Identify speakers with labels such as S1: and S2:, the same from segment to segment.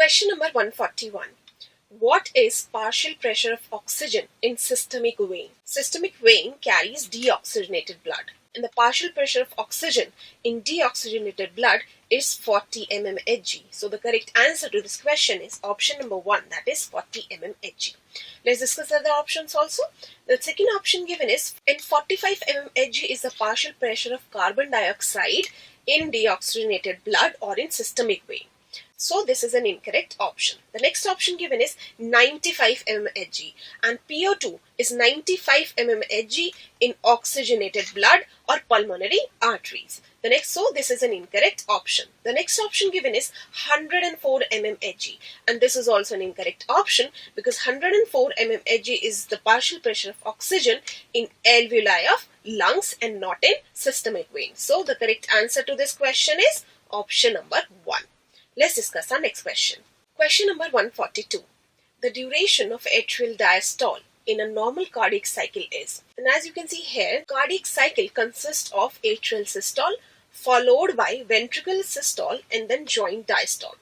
S1: Question number 141. What is partial pressure of oxygen in systemic vein? Systemic vein carries deoxygenated blood, and the partial pressure of oxygen in deoxygenated blood is 40 mmHg. So the correct answer to this question is option number 1, that is 40 mmHg. Let's discuss other options also. The second option given is in 45 mmHg is the partial pressure of carbon dioxide in deoxygenated blood or in systemic vein. So this is an incorrect option. The next option given is 95 mmHg, and PO2 is 95 mmHg in oxygenated blood or pulmonary arteries. So this is an incorrect option. The next option given is 104 mmHg, and this is also an incorrect option because 104 mmHg is the partial pressure of oxygen in alveoli of lungs and not in systemic veins. So the correct answer to this question is option number 1. Let's discuss our next question. Question number 142. The duration of atrial diastole in a normal cardiac cycle is, and as you can see here, cardiac cycle consists of atrial systole followed by ventricular systole and then joint diastole.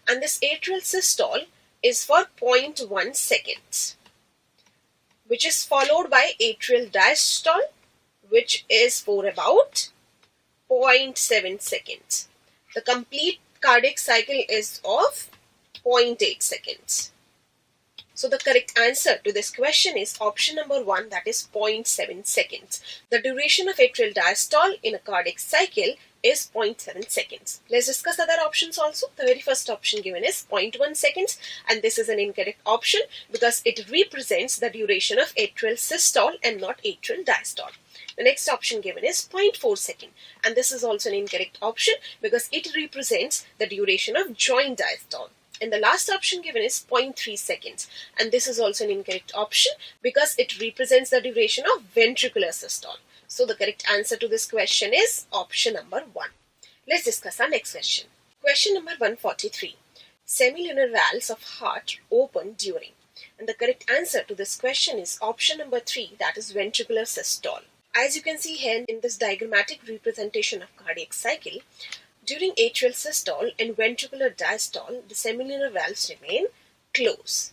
S1: And this atrial systole is for 0.1 seconds, which is followed by atrial diastole, which is for about 0.7 seconds. The complete cardiac cycle is of 0.8 seconds. So the correct answer to this question is option number 1, that is 0.7 seconds. The duration of atrial diastole in a cardiac cycle is 0.7 seconds. Let's discuss other options also. The very first option given is 0.1 seconds, and this is an incorrect option because it represents the duration of atrial systole and not atrial diastole. The next option given is 0.4 second, and this is also an incorrect option because it represents the duration of joint diastole. And the last option given is 0.3 seconds, and this is also an incorrect option because it represents the duration of ventricular systole. So the correct answer to this question is option number 1. Let's discuss our next question. Question number 143. Semilunar valves of heart open during, and the correct answer to this question is option number 3, that is ventricular systole. As you can see here in this diagrammatic representation of cardiac cycle, during atrial systole and ventricular diastole, the semilunar valves remain closed.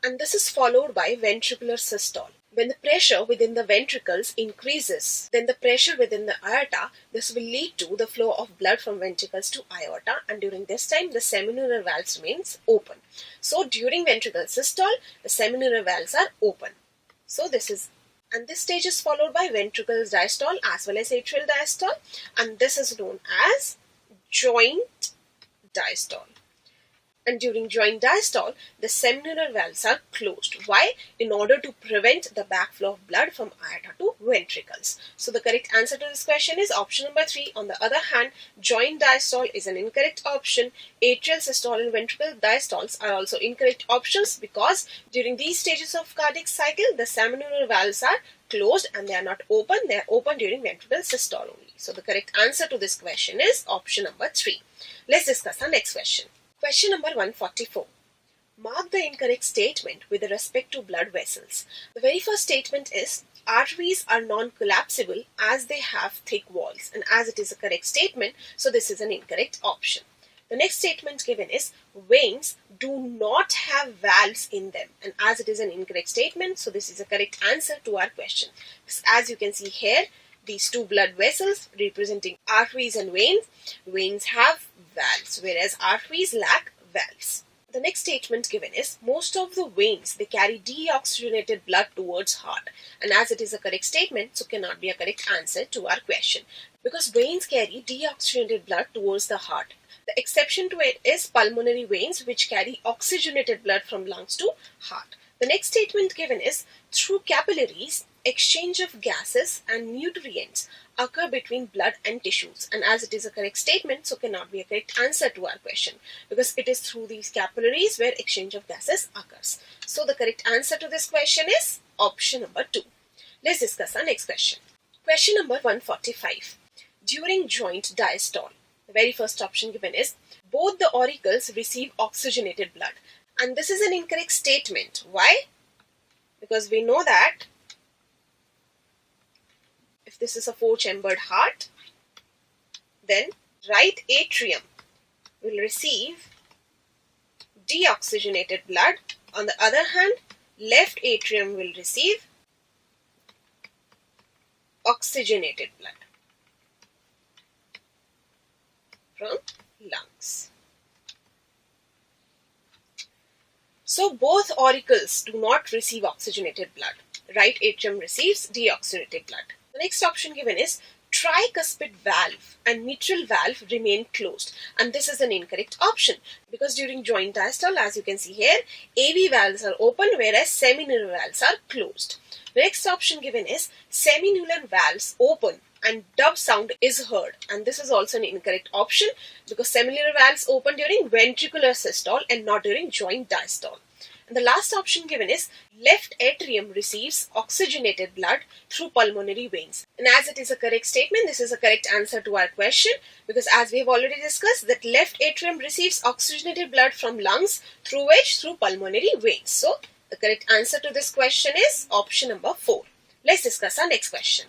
S1: And this is followed by ventricular systole. When the pressure within the ventricles increases, then the pressure within the aorta, this will lead to the flow of blood from ventricles to aorta, and during this time the semilunar valves remains open. So during ventricular systole, the semilunar valves are open. So this stage is followed by ventricular diastole as well as atrial diastole, and this is known as joint diastole. And during joint diastole, the semilunar valves are closed. Why? In order to prevent the backflow of blood from aorta to ventricles. So the correct answer to this question is option number 3. On the other hand, joint diastole is an incorrect option. Atrial systole and ventricular diastoles are also incorrect options because during these stages of cardiac cycle, the semilunar valves are closed and they are not open. They are open during ventricular systole only. So the correct answer to this question is option number 3. Let's discuss our next question. Question number 144. Mark the incorrect statement with respect to blood vessels. The very first statement is arteries are non-collapsible as they have thick walls, and as it is a correct statement, so this is an incorrect option. The next statement given is veins do not have valves in them, and as it is an incorrect statement, so this is a correct answer to our question. As you can see here, these two blood vessels representing arteries and veins have valves, whereas arteries lack valves. The next statement given is most of the veins, they carry deoxygenated blood towards heart, and as it is a correct statement, so cannot be a correct answer to our question because veins carry deoxygenated blood towards the heart. The exception to it is pulmonary veins, which carry oxygenated blood from lungs to heart. The next statement given is through capillaries, exchange of gases and nutrients occur between blood and tissues, and as it is a correct statement, so cannot be a correct answer to our question because it is through these capillaries where exchange of gases occurs. So the correct answer to this question is option number 2. Let's discuss our next question. Question number 145. During joint diastole, the very first option given is both the auricles receive oxygenated blood, and this is an incorrect statement. Why? Because we know that if this is a four-chambered heart, then right atrium will receive deoxygenated blood. On the other hand, left atrium will receive oxygenated blood from lungs. So both auricles do not receive oxygenated blood. Right atrium receives deoxygenated blood. The next option given is tricuspid valve and mitral valve remain closed, and this is an incorrect option because during joint diastole, as you can see here, AV valves are open whereas seminular valves are closed. The next option given is seminular valves open and dub sound is heard, and this is also an incorrect option because seminular valves open during ventricular systole and not during joint diastole. And the last option given is left atrium receives oxygenated blood through pulmonary veins. And as it is a correct statement, this is a correct answer to our question because as we have already discussed that left atrium receives oxygenated blood from lungs through which? Through pulmonary veins. So the correct answer to this question is option number 4. Let's discuss our next question.